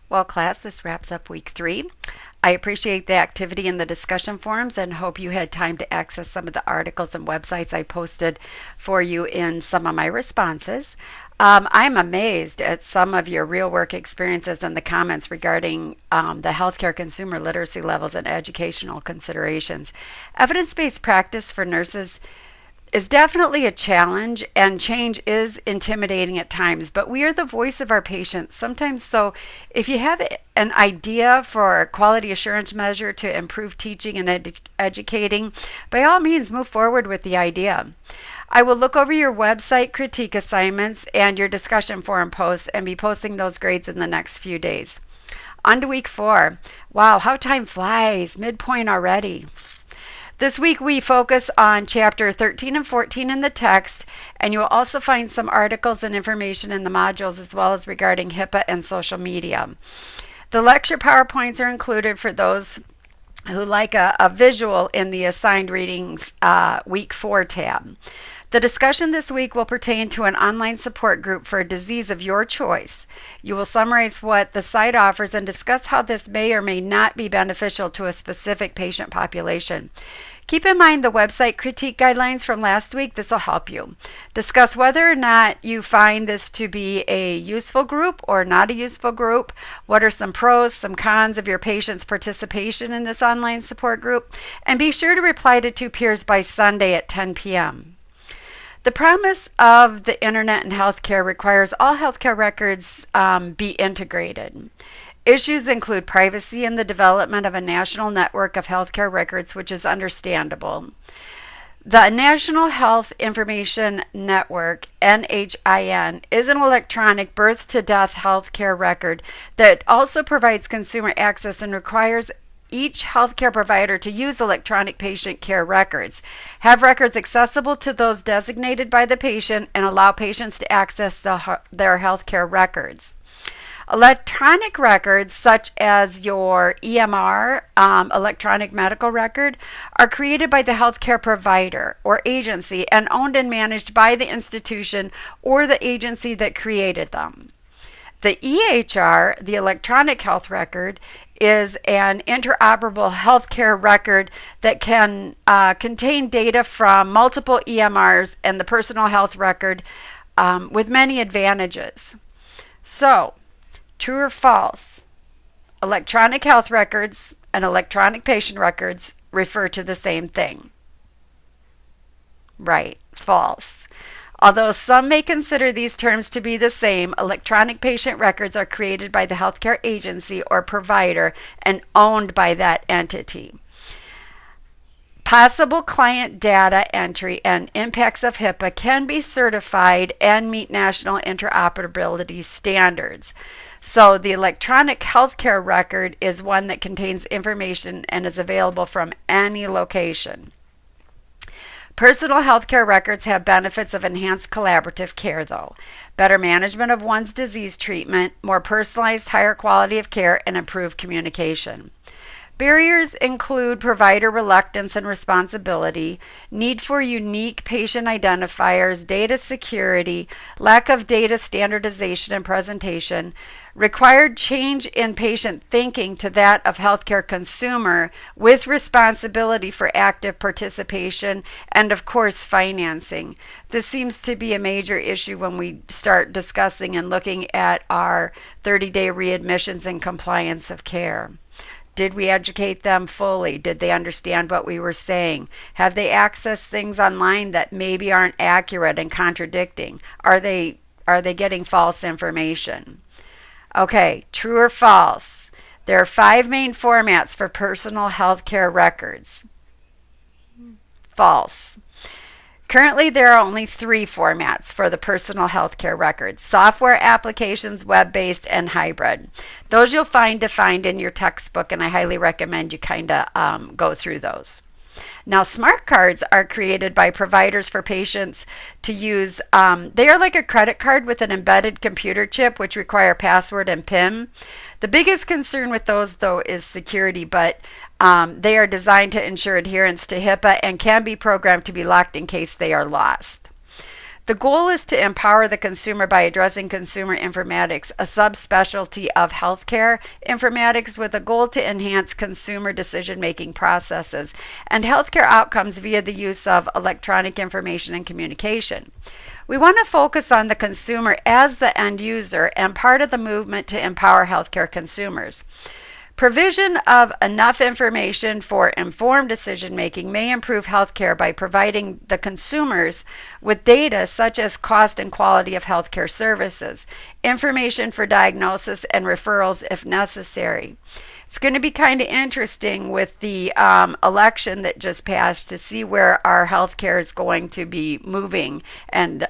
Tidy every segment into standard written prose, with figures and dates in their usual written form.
Well, class, this wraps up week 3. I appreciate the activity in the discussion forums and hope you had time to access some of the articles and websites I posted for you in some of my responses. I'm amazed at some of your real work experiences and the comments regarding the healthcare consumer literacy levels and educational considerations. Evidence based practice for nurses is definitely a challenge, and change is intimidating at times, but we are the voice of our patients sometimes. So if you have an idea for a quality assurance measure to improve teaching and educating, by all means move forward with the idea. I will look over your website critique assignments and your discussion forum posts and be posting those grades in the next few days. On to week 4. Wow, how time flies, midpoint already. This week we focus on chapter 13 and 14 in the text, and you will also find some articles and information in the modules as well as regarding HIPAA and social media. The lecture PowerPoints are included for those who like a visual in the assigned readings week 4 tab. The discussion this week will pertain to an online support group for a disease of your choice. You will summarize what the site offers and discuss how this may or may not be beneficial to a specific patient population. Keep in mind the website critique guidelines from last week. This will help you. Discuss whether or not you find this to be a useful group or not a useful group. What are some pros, some cons of your patient's participation in this online support group? And be sure to reply to 2 peers by Sunday at 10 p.m. The promise of the internet in healthcare requires all healthcare records be integrated. Issues include privacy and the development of a national network of healthcare records, which is understandable. The National Health Information Network, NHIN, is an electronic birth-to-death healthcare record that also provides consumer access and requires each healthcare provider to use electronic patient care records, have records accessible to those designated by the patient, and allow patients to access their healthcare records. Electronic records, such as your EMR, electronic medical record, are created by the healthcare provider or agency and owned and managed by the institution or the agency that created them. The EHR, the electronic health record, is an interoperable healthcare record that can contain data from multiple EMRs and the personal health record with many advantages. So, true or false? Electronic health records and electronic patient records refer to the same thing. Right, false. Although some may consider these terms to be the same, electronic patient records are created by the healthcare agency or provider and owned by that entity. Possible client data entry and impacts of HIPAA can be certified and meet national interoperability standards. So the electronic healthcare record is one that contains information and is available from any location. Personal healthcare records have benefits of enhanced collaborative care, though. Better management of one's disease treatment, more personalized, higher quality of care, and improved communication. Barriers include provider reluctance and responsibility, need for unique patient identifiers, data security, lack of data standardization and presentation, required change in patient thinking to that of healthcare consumer with responsibility for active participation, and of course financing. This seems to be a major issue when we start discussing and looking at our 30-day readmissions and compliance of care. Did we educate them fully? Did they understand what we were saying? Have they accessed things online that maybe aren't accurate and contradicting? Are they getting false information? Okay, true or false? There are 5 main formats for personal health care records. False. Currently, there are only 3 formats for the personal health care records: software applications, web-based, and hybrid. Those you'll find defined in your textbook, and I highly recommend you kind of go through those. Now, smart cards are created by providers for patients to use. They are like a credit card with an embedded computer chip, which require password and PIN. The biggest concern with those, though, is security, but they are designed to ensure adherence to HIPAA and can be programmed to be locked in case they are lost. The goal is to empower the consumer by addressing consumer informatics, a subspecialty of healthcare informatics with a goal to enhance consumer decision-making processes and healthcare outcomes via the use of electronic information and communication. We want to focus on the consumer as the end user and part of the movement to empower healthcare consumers. Provision of enough information for informed decision making may improve healthcare by providing the consumers with data such as cost and quality of healthcare services, information for diagnosis and referrals if necessary. It's going to be kind of interesting with the election that just passed to see where our healthcare is going to be moving and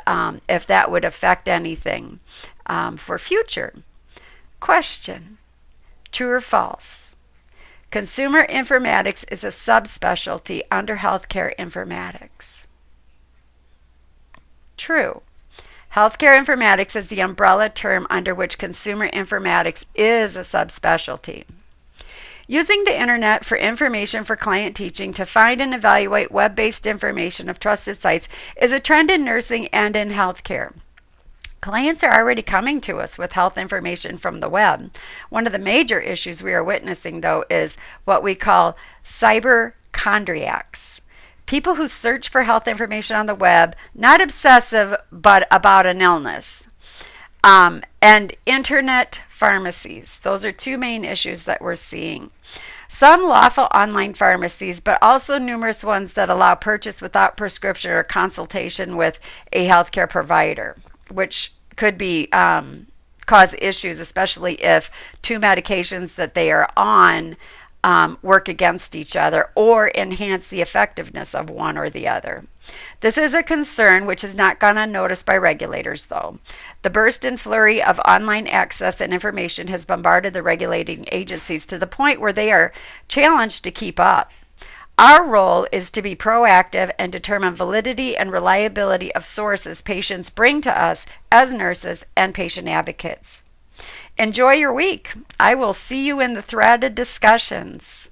if that would affect anything for future. Question. True or false? Consumer informatics is a subspecialty under healthcare informatics. True. Healthcare informatics is the umbrella term under which consumer informatics is a subspecialty. Using the internet for information for client teaching to find and evaluate web-based information of trusted sites is a trend in nursing and in healthcare. Clients are already coming to us with health information from the web. One of the major issues we are witnessing, though, is what we call cyberchondriacs. People who search for health information on the web, not obsessive, but about an illness. And internet pharmacies. Those are two main issues that we're seeing. Some lawful online pharmacies, but also numerous ones that allow purchase without prescription or consultation with a healthcare provider, which could be cause issues, especially if two medications that they are on work against each other or enhance the effectiveness of one or the other. This is a concern which has not gone unnoticed by regulators, though. The burst and flurry of online access and information has bombarded the regulating agencies to the point where they are challenged to keep up. Our role is to be proactive and determine validity and reliability of sources patients bring to us as nurses and patient advocates. Enjoy your week. I will see you in the threaded discussions.